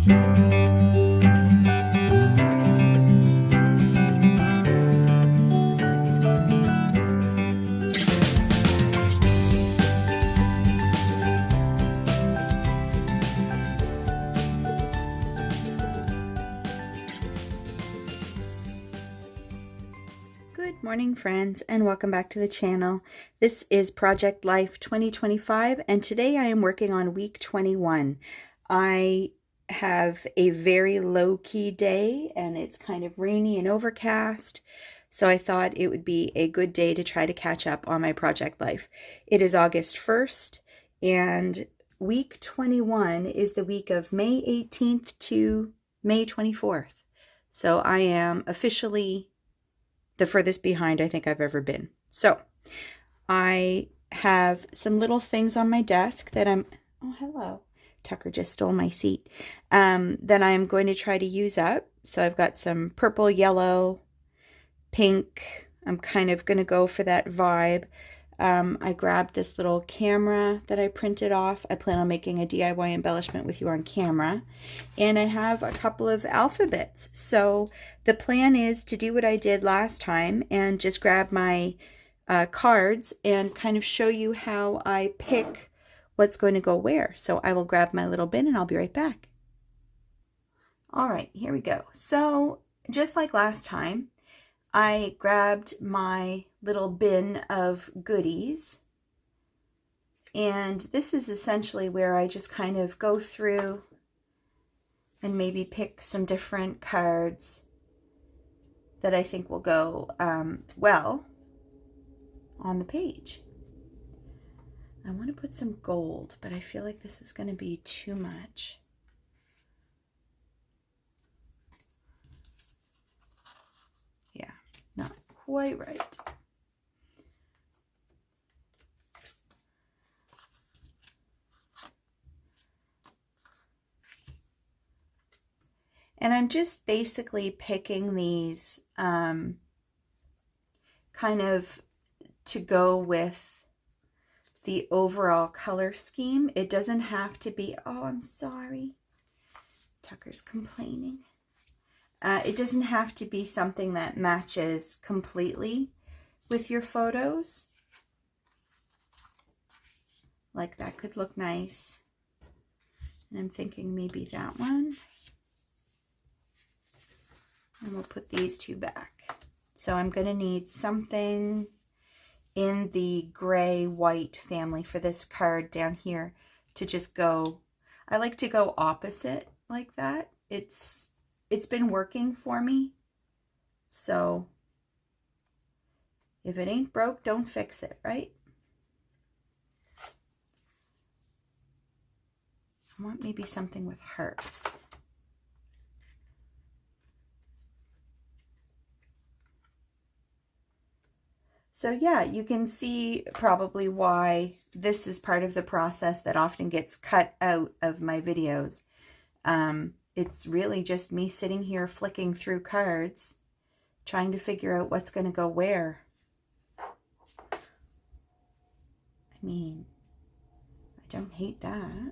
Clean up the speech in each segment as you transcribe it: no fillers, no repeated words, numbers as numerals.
Good morning, friends, and welcome back to the channel. This is Project Life 2025, and today I am working on week 21. I have a very low-key day, and it's kind of rainy and overcast, so I thought it would be a good day to try to catch up on my Project Life. It is August 1st, and week 21 is the week of May 18th to May 24th. So I am officially the furthest behind I think I've ever been. So I have some little things on my desk that oh, hello. Tucker just stole my seat. That I'm going to try to use up. So I've got some purple, yellow, pink. I'm kind of going to go for that vibe. I grabbed this little camera that I printed off. I plan on making a DIY embellishment with you on camera. And I have a couple of alphabets. So the plan is to do what I did last time and just grab my cards and kind of show you how I pick what's going to go where. So I will grab my little bin and I'll be right back. All right, here we go. So just like last time, I grabbed my little bin of goodies, and this is essentially where I just kind of go through and maybe pick some different cards that I think will go well on the page. I want to put some gold, but I feel like this is going to be too much. Yeah, not quite right. And I'm just basically picking these kind of to go with the overall color scheme. It doesn't have to be, oh, I'm sorry. Tucker's complaining. It doesn't have to be something that matches completely with your photos. Like that could look nice. And I'm thinking maybe that one. And we'll put these two back. So I'm going to need something in the gray-white family for this card down here to just go. I like to go opposite like that. It's been working for me. So if it ain't broke, don't fix it, right? I want maybe something with hearts. So yeah, you can see probably why this is part of the process that often gets cut out of my videos. It's really just me sitting here flicking through cards, trying to figure out what's going to go where. I mean, I don't hate that.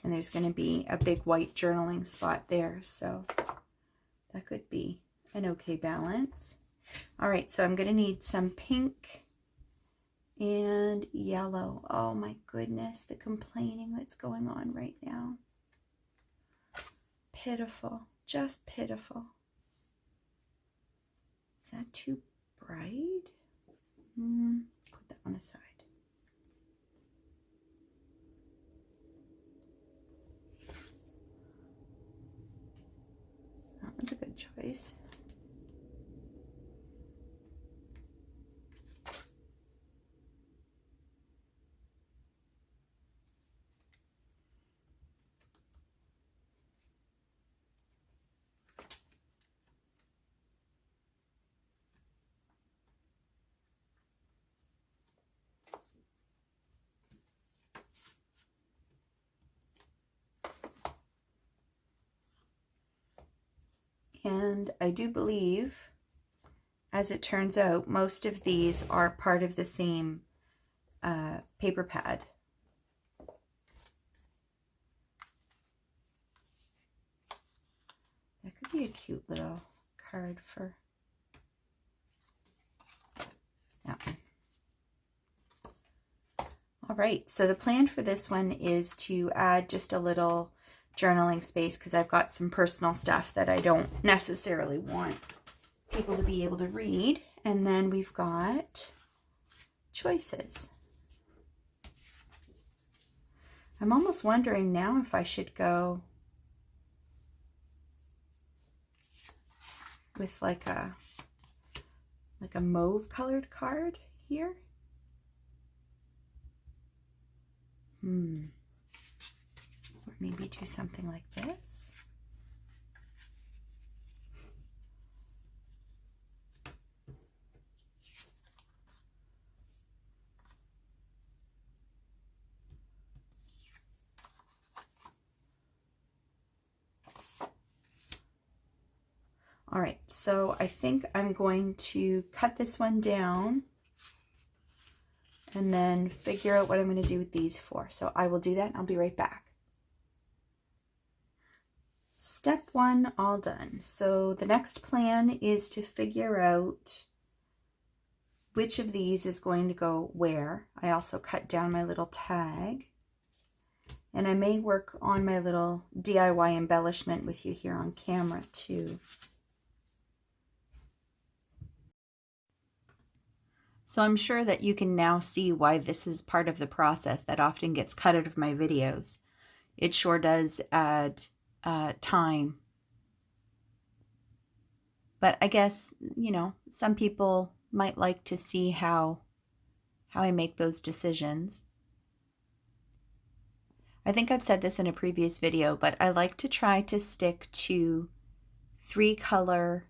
And there's going to be a big white journaling spot there, so that could be an okay balance. All right, so I'm going to need some pink and yellow. Oh my goodness, the complaining that's going on right now. Pitiful, just pitiful. Is that too bright? Put that one aside. That was a good choice. And I do believe, as it turns out, most of these are part of the same paper pad. That could be a cute little card for that one. All right, so the plan for this one is to add just a little journaling space because I've got some personal stuff that I don't necessarily want people to be able to read. And then we've got choices. I'm almost wondering now if I should go with like a mauve colored card here. Or maybe do something like this. All right, so I think I'm going to cut this one down and then figure out what I'm going to do with these four. So I will do that and I'll be right back. Step one, all done. So the next plan is to figure out which of these is going to go where. I also cut down my little tag. And I may work on my little DIY embellishment with you here on camera too. So I'm sure that you can now see why this is part of the process that often gets cut out of my videos. It sure does add time. But I guess, you know, some people might like to see how I make those decisions. I think I've said this in a previous video, but I like to try to stick to three color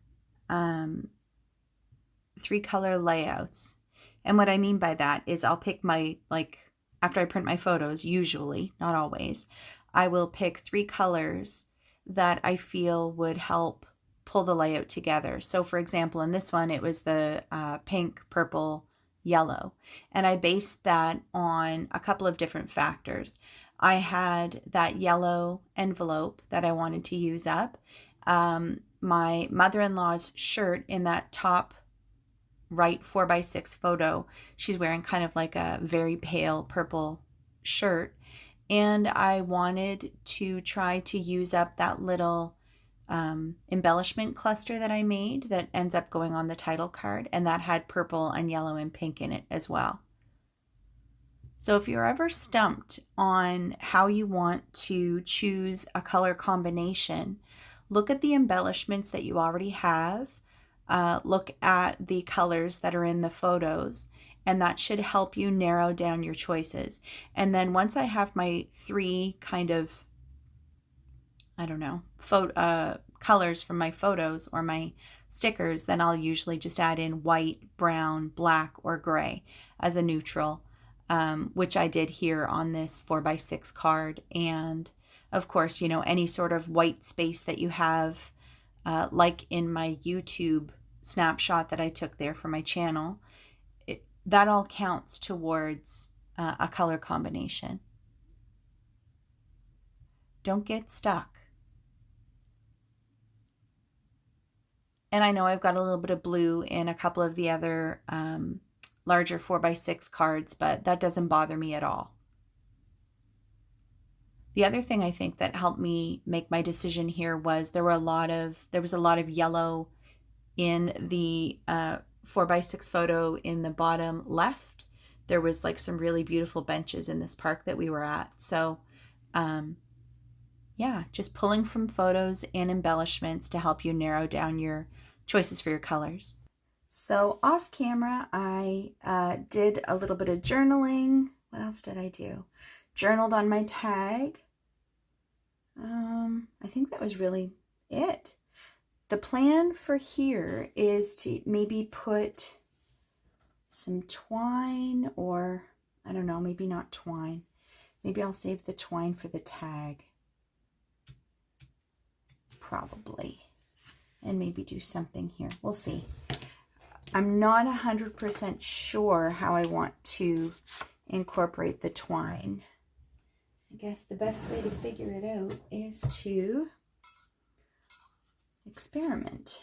layouts. And what I mean by that is I'll pick my, like, after I print my photos, usually, not always, I will pick three colors that I feel would help pull the layout together. So for example, in this one, it was the pink, purple, yellow. And I based that on a couple of different factors. I had that yellow envelope that I wanted to use up. My mother-in-law's shirt in that top right 4x6 photo, she's wearing kind of like a very pale purple shirt, and I wanted to try to use up that little embellishment cluster that I made that ends up going on the title card, and that had purple and yellow and pink in it as well. So if you're ever stumped on how you want to choose a color combination, look at the embellishments that you already have. Look at the colors that are in the photos, and that should help you narrow down your choices. And then once I have my three kind of, I don't know, colors from my photos or my stickers, then I'll usually just add in white, brown, black, or gray as a neutral, which I did here on this 4x6 card. And of course, you know, any sort of white space that you have, like in my YouTube snapshot that I took there for my channel, that all counts towards a color combination. Don't get stuck. And I know I've got a little bit of blue in a couple of the other larger 4x6 cards, but that doesn't bother me at all. The other thing I think that helped me make my decision here was there was a lot of yellow in the 4x6 photo in the bottom left. There was like some really beautiful benches in this park that we were at. So yeah, just pulling from photos and embellishments to help you narrow down your choices for your colors. So off camera, I did a little bit of journaling. What else did I do? Journaled on my tag. I think that was really it. The plan for here is to maybe put some twine, or I don't know, maybe not twine. Maybe I'll save the twine for the tag. Probably. And maybe do something here. We'll see. I'm not 100% sure how I want to incorporate the twine. I guess the best way to figure it out is to experiment.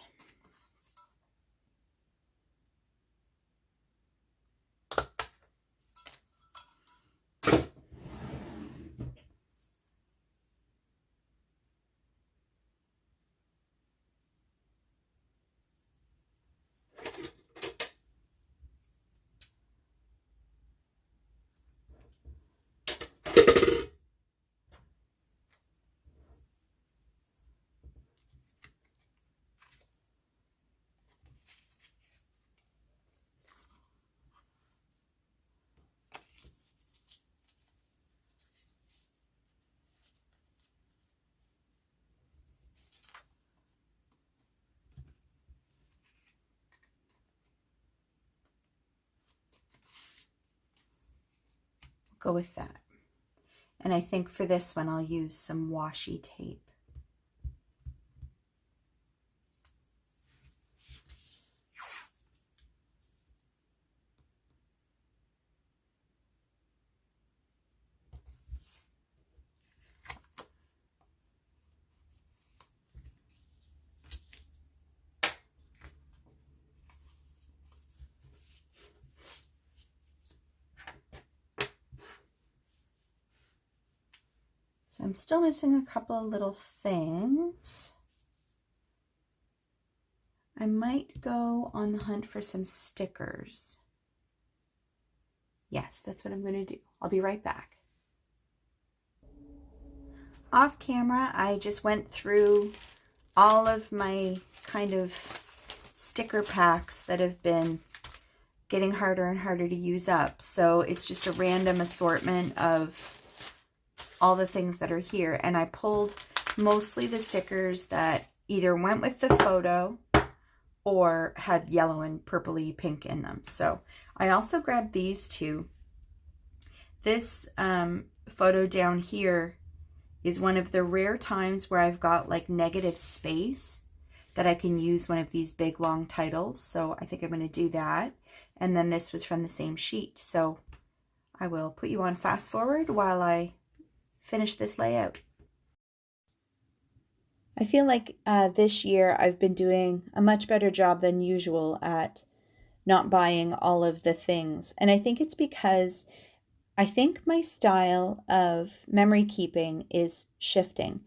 Go with that. And I think for this one I'll use some washi tape. So I'm still missing a couple of little things. I might go on the hunt for some stickers. Yes, that's what I'm going to do. I'll be right back. Off camera, I just went through all of my kind of sticker packs that have been getting harder and harder to use up. So it's just a random assortment of all the things that are here, and I pulled mostly the stickers that either went with the photo or had yellow and purpley pink in them. So I also grabbed these two. This photo down here is one of the rare times where I've got like negative space that I can use one of these big long titles. So I think I'm going to do that. And then this was from the same sheet. So I will put you on fast forward while I finish this layout. I feel like this year I've been doing a much better job than usual at not buying all of the things. And I think it's because I think my style of memory keeping is shifting.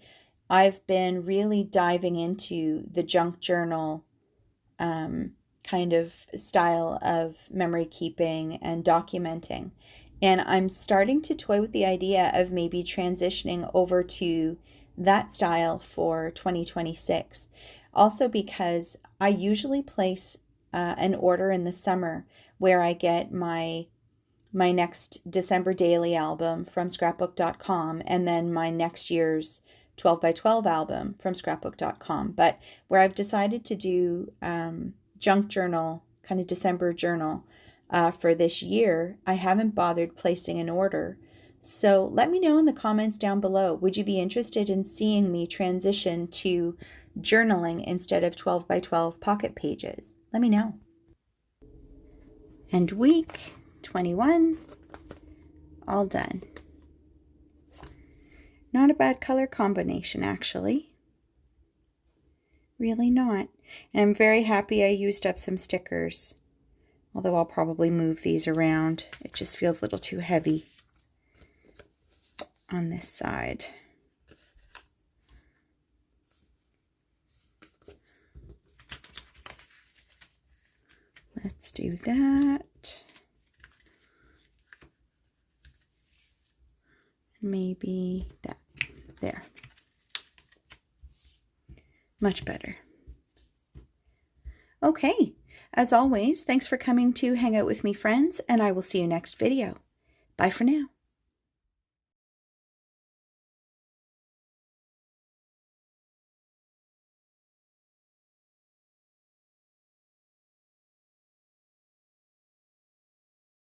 I've been really diving into the junk journal kind of style of memory keeping and documenting. And I'm starting to toy with the idea of maybe transitioning over to that style for 2026. Also because I usually place an order in the summer where I get my next December daily album from scrapbook.com and then my next year's 12 by 12 album from scrapbook.com. But where I've decided to do junk journal, kind of December journal, for this year, I haven't bothered placing an order. So let me know in the comments down below. Would you be interested in seeing me transition to journaling instead of 12 by 12 pocket pages? Let me know. And week 21, all done. Not a bad color combination, actually. Really not. And I'm very happy I used up some stickers. Although I'll probably move these around. It just feels a little too heavy on this side. Let's do that. Maybe that. There. Much better. Okay. As always, thanks for coming to hang out with me, friends, and I will see you next video. Bye for now.